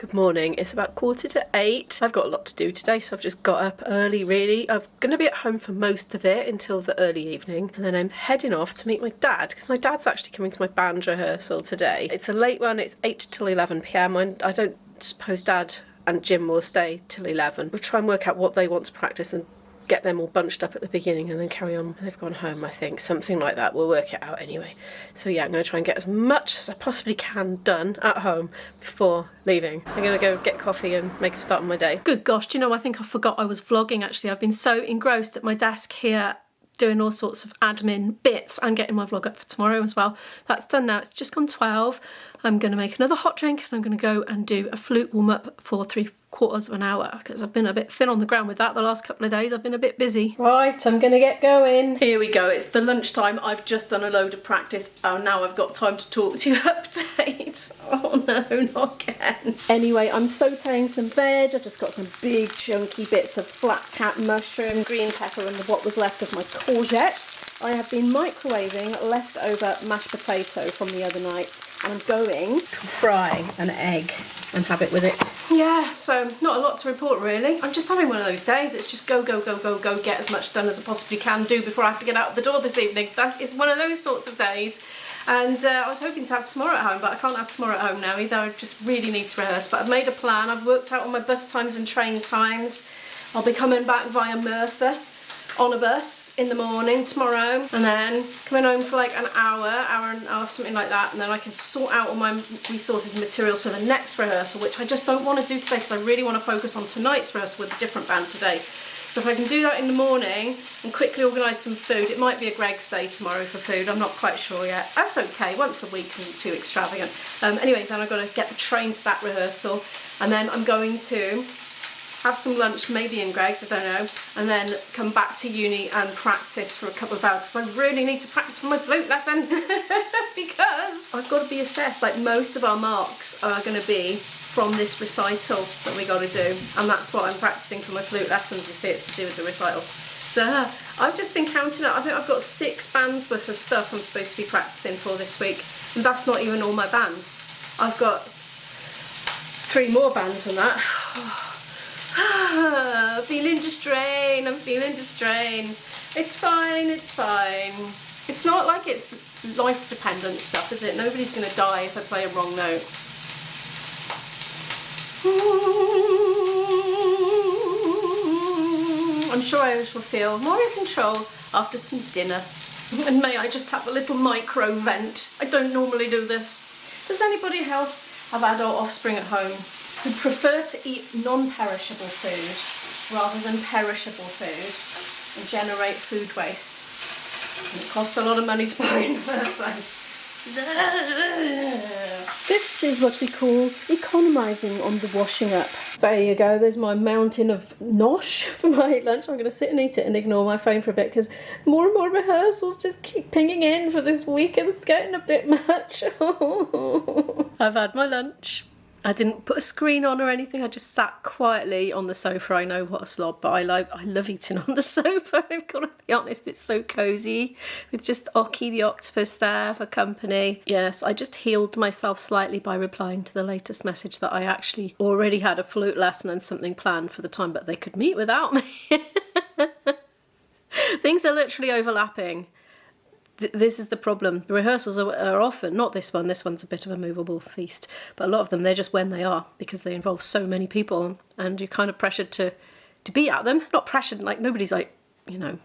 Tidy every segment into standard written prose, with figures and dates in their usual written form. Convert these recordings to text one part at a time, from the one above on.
Good morning, it's about 7:45. I've got a lot to do today, so I've just got up early really. I'm going to be at home for most of it until the early evening, and then I'm heading off to meet my dad, because my dad's actually coming to my band rehearsal today. It's a late one, it's 8 till 11 p.m. I don't suppose Dad and Jim will stay till 11. We'll try and work out what they want to practice and get them all bunched up at the beginning and then carry on. They've gone home, I think, something like that. We'll work it out anyway. So yeah, I'm going to try and get as much as I possibly can done at home before leaving. I'm going to go get coffee and make a start on my day. Good gosh, do you know, I think I forgot I was vlogging actually. I've been so engrossed at my desk here doing all sorts of admin bits and getting my vlog up for tomorrow as well. That's done now, it's just gone 12. I'm going to make another hot drink and I'm going to go and do a flute warm-up for 3/4 of an hour because I've been a bit thin on the ground with that the last couple of days. I've been a bit busy. Right, I'm going to get going. Here we go, it's the lunchtime. I've just done a load of practice. Oh, now I've got time to talk to you update. Oh no, not again. Anyway, I'm sauteing some veg. I've just got some big chunky bits of flat cap mushroom, green pepper and what was left of my courgette. I have been microwaving leftover mashed potato from the other night and I'm going to fry an egg and have it with it. Yeah, so not a lot to report really. I'm just having one of those days. It's just go, go, go, go, go, get as much done as I possibly can do before I have to get out of the door this evening. It's one of those sorts of days. And I was hoping to have tomorrow at home, but I can't have tomorrow at home now either. I just really need to rehearse. But I've made a plan. I've worked out all my bus times and train times. I'll be coming back via Merthyr on a bus in the morning tomorrow, and then coming home for like an hour and a half, something like that, and then I can sort out all my resources and materials for the next rehearsal, which I just don't want to do today because I really want to focus on tonight's rehearsal with a different band today. So if I can do that in the morning and quickly organise some food, it might be a Greg's day tomorrow for food, I'm not quite sure yet. That's okay, once a week isn't too extravagant. Anyway, then I've got to get the train to that rehearsal, and then I'm going to have some lunch, maybe in Greg's, I don't know, and then come back to uni and practice for a couple of hours because I really need to practice for my flute lesson because I've got to be assessed. Like, most of our marks are going to be from this recital that we got to do, and that's what I'm practicing for my flute lessons. You see, it's to do with the recital. So I've just been counting up. I think I've got 6 bands worth of stuff I'm supposed to be practicing for this week, and that's not even all my bands. I've got 3 more bands than that. Feeling the strain, I'm feeling the strain. It's fine, it's fine. It's not like it's life dependent stuff, is it? Nobody's going to die if I play a wrong note. I'm sure I shall feel more in control after some dinner. And may I just have a little micro vent. I don't normally do this. Does anybody else have adult offspring at home who prefer to eat non-perishable food rather than perishable food and generate food waste? And it costs a lot of money to buy in the first place. This is what we call economising on the washing up. There you go, there's my mountain of nosh for my lunch. I'm going to sit and eat it and ignore my phone for a bit because more and more rehearsals just keep pinging in for this week and it's getting a bit much. I've had my lunch. I didn't put a screen on or anything, I just sat quietly on the sofa. I know, what a slob, but I love eating on the sofa, I've got to be honest. It's so cosy with just Argh the octopus there for company. Yes, I just healed myself slightly by replying to the latest message that I actually already had a flute lesson and something planned for the time, but they could meet without me. Things are literally overlapping. This is the problem. The rehearsals are often, not this one's a bit of a movable feast, but a lot of them, they're just when they are, because they involve so many people and you're kind of pressured to be at them. Not pressured, like nobody's like, you know,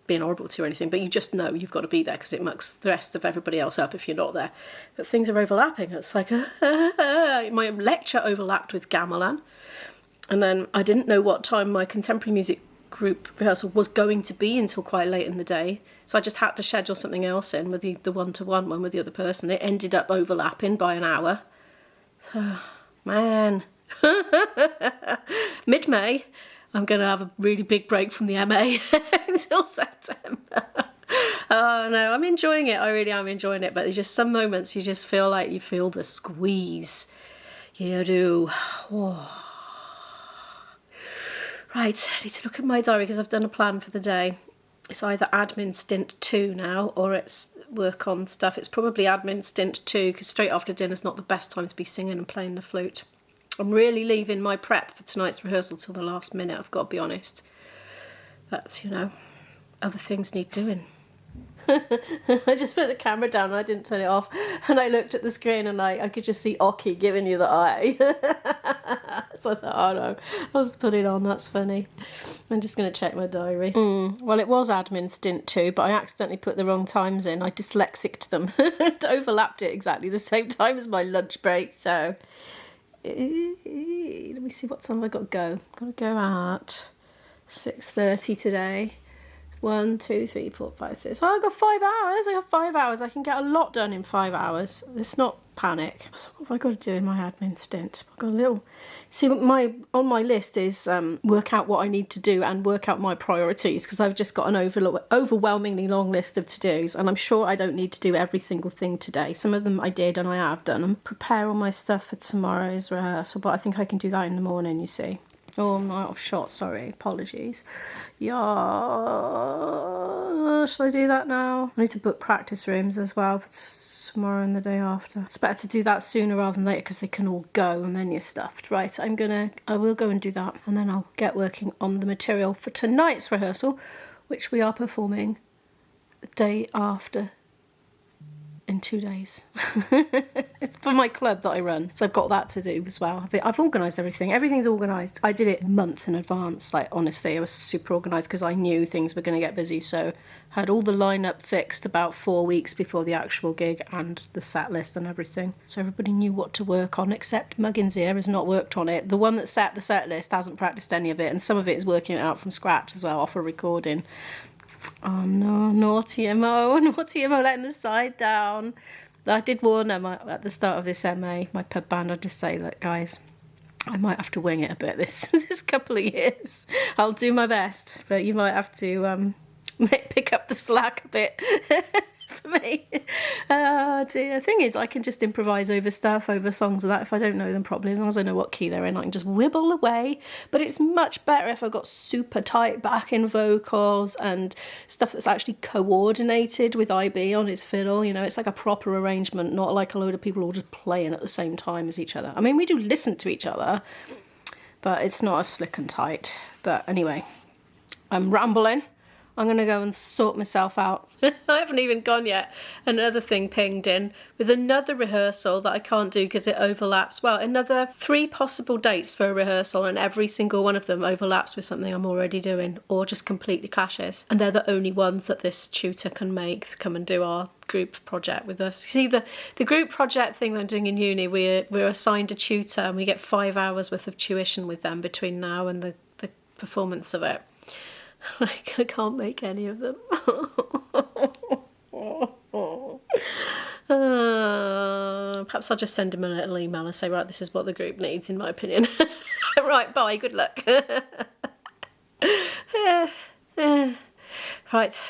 being horrible to you or anything, but you just know you've got to be there because it mucks the rest of everybody else up if you're not there. But things are overlapping. It's like, my lecture overlapped with gamelan, and then I didn't know what time my contemporary music group rehearsal was going to be until quite late in the day. So I just had to schedule something else in with the one-to-one one with the other person. It ended up overlapping by an hour. So, man. Mid-May, I'm going to have a really big break from the MA until September. Oh no, I'm enjoying it. I really am enjoying it. But there's just some moments you just feel like you feel the squeeze. You do. Oh. Right, I need to look at my diary because I've done a plan for the day. It's either admin stint 2 now or it's work on stuff. It's probably admin stint 2 because straight after dinner's not the best time to be singing and playing the flute. I'm really leaving my prep for tonight's rehearsal till the last minute, I've got to be honest. But, you know, other things need doing. I just put the camera down and I didn't turn it off, and I looked at the screen and I could just see Argh giving you the eye. So I thought, oh no, I'll just put it on, that's funny. I'm just going to check my diary. Well, it was admin stint 2, but I accidentally put the wrong times in. I dyslexicked them. It overlapped it exactly the same time as my lunch break, so... Let me see, what time have I got to go? Got to go at 6:30 today. 1, 2, 3, 4, 5, 6. Oh, I got 5 hours. I got 5 hours. I can get a lot done in 5 hours. It's not panic. So what have I got to do in my admin stint? I've got a little... See, on my list is work out what I need to do and work out my priorities, because I've just got an overwhelmingly long list of to-dos, and I'm sure I don't need to do every single thing today. Some of them I did and I have done. And prepare all my stuff for tomorrow's rehearsal, but I think I can do that in the morning, you see. Oh, I'm not off shot, sorry, apologies. Yeah, shall I do that now? I need to book practice rooms as well for tomorrow and the day after. It's better to do that sooner rather than later because they can all go and then you're stuffed. Right, I will go and do that, and then I'll get working on the material for tonight's rehearsal, which we are performing the day after in 2 days. It's for my club that I run, so I've got that to do as well. I've organised everything. Everything's organised. I did it a month in advance. Like, honestly, I was super organised because I knew things were going to get busy, so I had all the lineup fixed about 4 weeks before the actual gig and the set list and everything, so everybody knew what to work on, except Muggins here has not worked on it. The one that set the set list hasn't practised any of it, and some of it is working it out from scratch as well off a recording. Oh no, naughty Mo, letting the side down. I did warn them at the start of this MA, my pub band, I'd just say, look guys, I might have to wing it a bit this couple of years. I'll do my best, but you might have to pick up the slack a bit for me. Oh dear. The thing is, I can just improvise over stuff, over songs and that if I don't know them properly. As long as I know what key they're in, I can just wibble away. But it's much better if I've got super tight backing vocals and stuff that's actually coordinated with IB on his fiddle. You know, it's like a proper arrangement, not like a load of people all just playing at the same time as each other. I mean, we do listen to each other, but it's not as slick and tight. But anyway, I'm rambling. I'm going to go and sort myself out. I haven't even gone yet. Another thing pinged in with another rehearsal that I can't do because it overlaps. Well, another 3 possible dates for a rehearsal, and every single one of them overlaps with something I'm already doing or just completely clashes. And they're the only ones that this tutor can make to come and do our group project with us. See, the group project thing that I'm doing in uni, we're assigned a tutor and we get 5 hours worth of tuition with them between now and the performance of it. Like, I can't make any of them. Perhaps I'll just send him a little email and say, right, this is what the group needs, in my opinion. Right, bye, good luck. Right.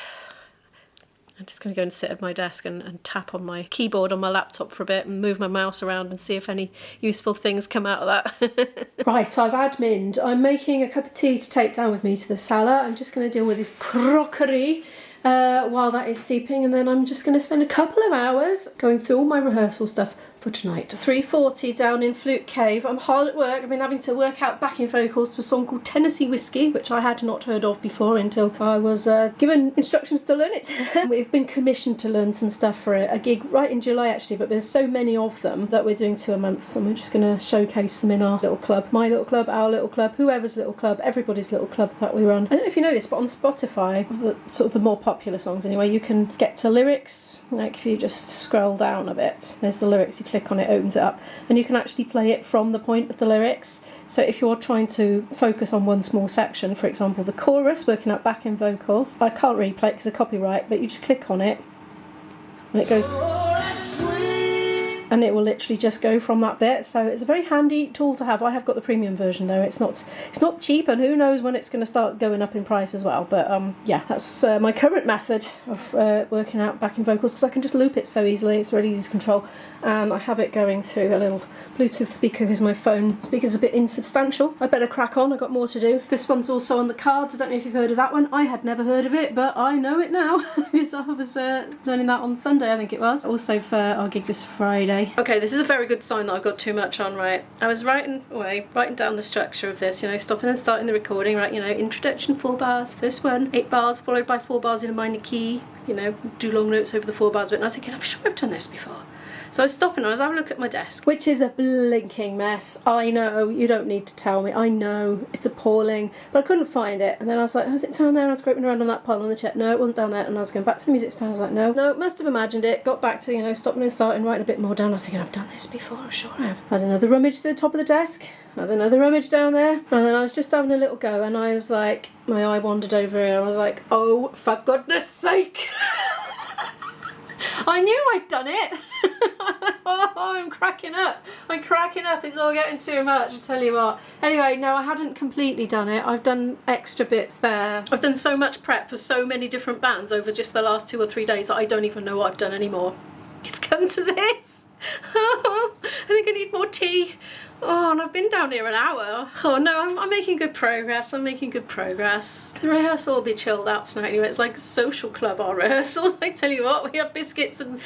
I'm just going to go and sit at my desk and tap on my keyboard on my laptop for a bit and move my mouse around and see if any useful things come out of that. Right, so I've admined. I'm making a cup of tea to take down with me to the cellar. I'm just going to deal with this crockery while that is steeping, and then I'm just going to spend a couple of hours going through all my rehearsal stuff for tonight. 3:40 down in Flute Cave. I'm hard at work. I've been having to work out backing vocals for a song called Tennessee Whiskey, which I had not heard of before until I was given instructions to learn it. We've been commissioned to learn some stuff for a gig right in July actually, but there's so many of them that we're doing 2 a month, and we're just going to showcase them in our little club. My little club, our little club, whoever's little club, everybody's little club that we run. I don't know if you know this, but on Spotify, the more popular songs anyway, you can get to lyrics. Like if you just scroll down a bit, there's the lyrics. You click on it, opens it up, and you can actually play it from the point of the lyrics. So if you're trying to focus on one small section, for example the chorus, working out backing vocals, I can't really play it because of copyright, but you just click on it and it goes, and it will literally just go from that bit. So it's a very handy tool to have. I have got the premium version though. It's not cheap, and who knows when it's going to start going up in price as well. But yeah, that's my current method of working out backing vocals, because I can just loop it so easily. It's really easy to control, and I have it going through a little Bluetooth speaker because my phone speaker's a bit insubstantial. I better crack on. I've got more to do. This one's also on the cards. I don't know if you've heard of that one. I had never heard of it, but I know it now because I was learning that on Sunday, I think it was. Also for our gig this Friday, day. Okay, this is a very good sign that I've got too much on, right? I was writing down the structure of this, you know, stopping and starting the recording, right? You know, introduction, 4 bars, first one, 8 bars, followed by 4 bars in a minor key, you know, do long notes over the 4 bars bit. And I was thinking, I'm sure I've done this before. So I was stopping, I was having a look at my desk, which is a blinking mess. I know, you don't need to tell me. I know, it's appalling, but I couldn't find it. And then I was like, oh, is it down there? And I was groping around on that pile on the chair. No, it wasn't down there. And I was going back to the music stand. I was like, no, must have imagined it. Got back to, you know, stopping and starting, writing a bit more down. I was thinking, I've done this before, I'm sure I have. There's another rummage to the top of the desk. There's another rummage down there. And then I was just having a little go, and I was like, my eye wandered over here. I was like, oh, for goodness sake. I knew I'd done it. Oh, I'm cracking up. I'm cracking up. It's all getting too much, I tell you what. Anyway, no, I hadn't completely done it. I've done extra bits there. I've done so much prep for so many different bands over just the last 2 or 3 days that I don't even know what I've done anymore. It's come to this. Oh, I think I need more tea. Oh, and I've been down here an hour. Oh no, I'm making good progress. I'm making good progress. The rehearsal will be chilled out tonight anyway. It's like a social club, our rehearsals. I tell you what, we have biscuits and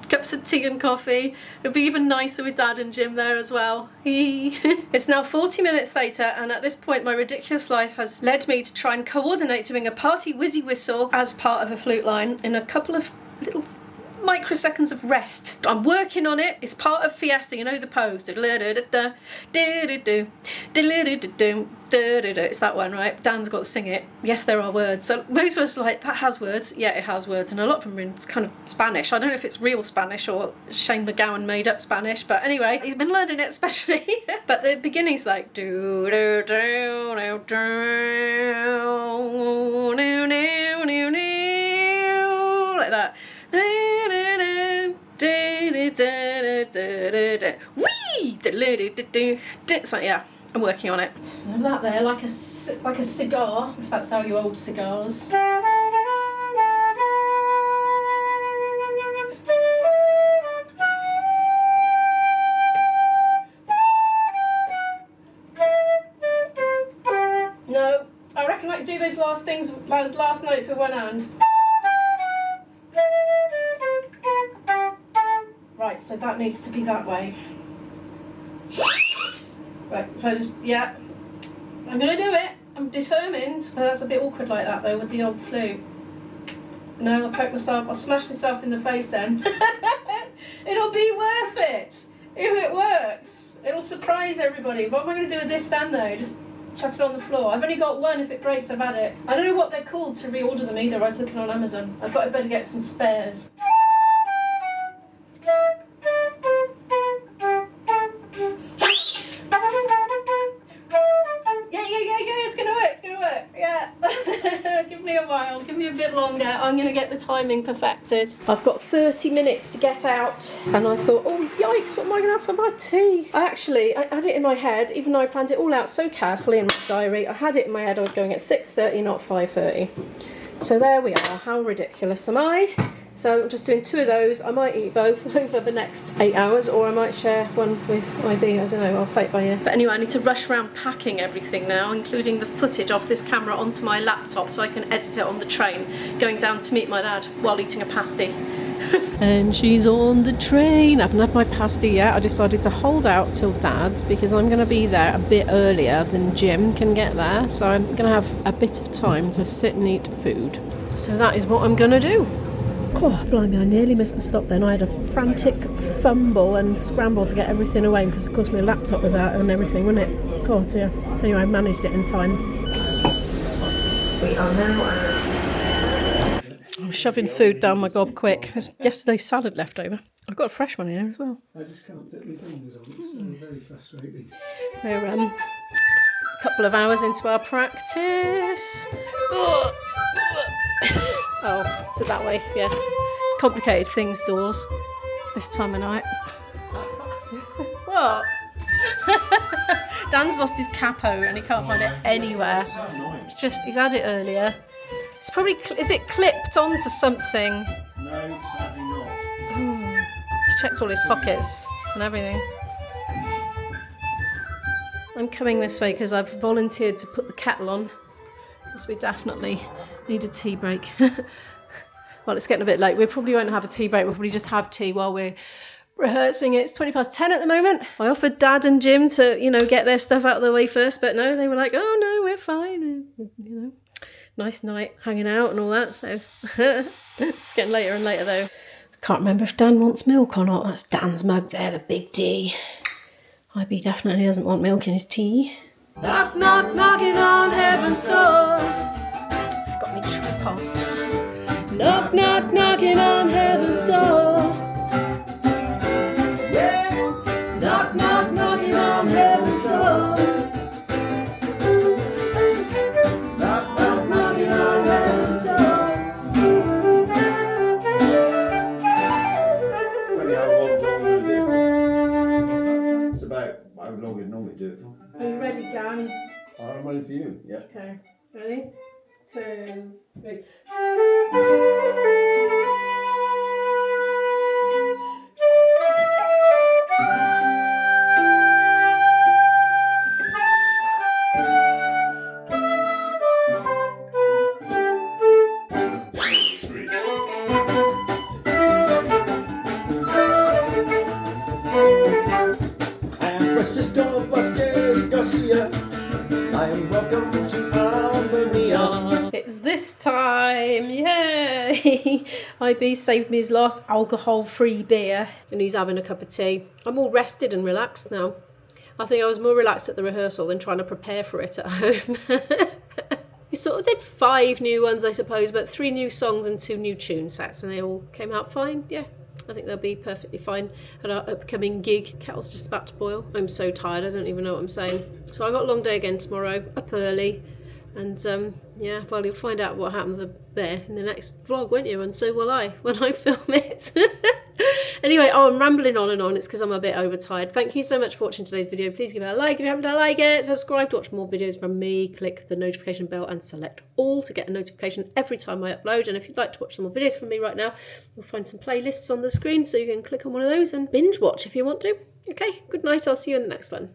cups of tea and coffee. It'll be even nicer with Dad and Jim there as well. It's now 40 minutes later, and at this point my ridiculous life has led me to try and coordinate doing a party whizzy whistle as part of a flute line in a couple of little microseconds of rest. I'm working on it. It's part of Fiesta, you know the pose. It's that one, right? Dan's got to sing it. Yes, there are words. So most of us are like, that has words. Yeah, it has words, and a lot of them are in kind of Spanish. I don't know if it's real Spanish or Shane McGowan made up Spanish, but anyway, he's been learning it especially. But the beginning's like do do do do do do like that. So yeah, I'm working on it. Have that there, like a cigar, if that's how you hold cigars. No, I reckon I can do those last notes with one hand. Right, so that needs to be that way. Right, so I just, yeah. I'm gonna do it. I'm determined. Oh, that's a bit awkward like that though with the old flute. No, I'll smash myself in the face then. It'll be worth it. If it works. It'll surprise everybody. What am I gonna do with this then though? Just chuck it on the floor. I've only got one. If it breaks, I've had it. I don't know what they're called to reorder them either. I was looking on Amazon. I thought I'd better get some spares. Give me a bit longer. I'm going to get the timing perfected. I've got 30 minutes to get out, and I thought, oh yikes, what am I going to have for my tea? I had it in my head, even though I planned it all out so carefully in my diary. I had it in my head I was going at 6:30, not 5:30. So there we are. How ridiculous am I? So I'm just doing 2 of those. I might eat both over the next 8 hours, or I might share one with IB. I don't know, I'll play it by ear. But anyway, I need to rush around packing everything now, including the footage off this camera onto my laptop so I can edit it on the train going down to meet my dad while eating a pasty. And she's on the train. I haven't had my pasty yet. I decided to hold out till Dad's because I'm going to be there a bit earlier than Jim can get there. So I'm going to have a bit of time to sit and eat food. So that is what I'm going to do. Oh, blimey, I nearly missed my stop then. I had a frantic fumble and scramble to get everything away because, of course, my laptop was out and everything, wasn't it? Oh, dear. Anyway, I managed it in time. We are now... I'm shoving food down my gob quick. There's yesterday's salad left over. I've got a fresh one in here as well. I just can't put my fingers on it. It's very frustrating. We're a couple of hours into our practice. Oh, is it that way? Yeah. Complicated things, doors. This time of night. What? Dan's lost his capo and he can't find it anywhere. It's just, he's had it earlier. It's probably, is it clipped onto something? No, sadly not. He's checked all his pockets and everything. I'm coming this way because I've volunteered to put the kettle on. Because we definitely need a tea break. Well, it's getting a bit late. We probably won't have a tea break. We'll probably just have tea while we're rehearsing it. It's 10:20 at the moment. I offered Dad and Jim to, you know, get their stuff out of the way first, but no, they were like, oh no, we're fine. You know, nice night hanging out and all that, so it's getting later and later though. I can't remember if Dan wants milk or not. That's Dan's mug there, the big D. IB definitely doesn't want milk in his tea. Knock, knock, knocking on heaven's door. I've got me tripod. Knock, knock, knocking on heaven's door. Yeah. Knock, knock, knocking on heaven's door. Knock, knock, knocking on heaven's door. Funny how long we do it for. It's about how long we normally do it for. Are you ready, Dan? I'm ready for you, yeah. Okay, ready? 2, 3. It's this time, yay! IB saved me his last alcohol-free beer and he's having a cup of tea. I'm all rested and relaxed now. I think I was more relaxed at the rehearsal than trying to prepare for it at home. We sort of did 5 new ones, I suppose, but 3 new songs and 2 new tune sets, and they all came out fine, yeah. I think they'll be perfectly fine at our upcoming gig. Kettle's just about to boil. I'm so tired, I don't even know what I'm saying. So I got a long day again tomorrow, up early. And yeah, well, you'll find out what happens up there in the next vlog, won't you? And so will I, when I film it. Anyway, I'm rambling on and on. It's because I'm a bit overtired. Thank you so much for watching today's video. Please give it a like if you haven't like it. Subscribe to watch more videos from me. Click the notification bell and select all to get a notification every time I upload. And if you'd like to watch some more videos from me right now, you'll find some playlists on the screen, so you can click on one of those and binge watch if you want to. Okay, good night. I'll see you in the next one.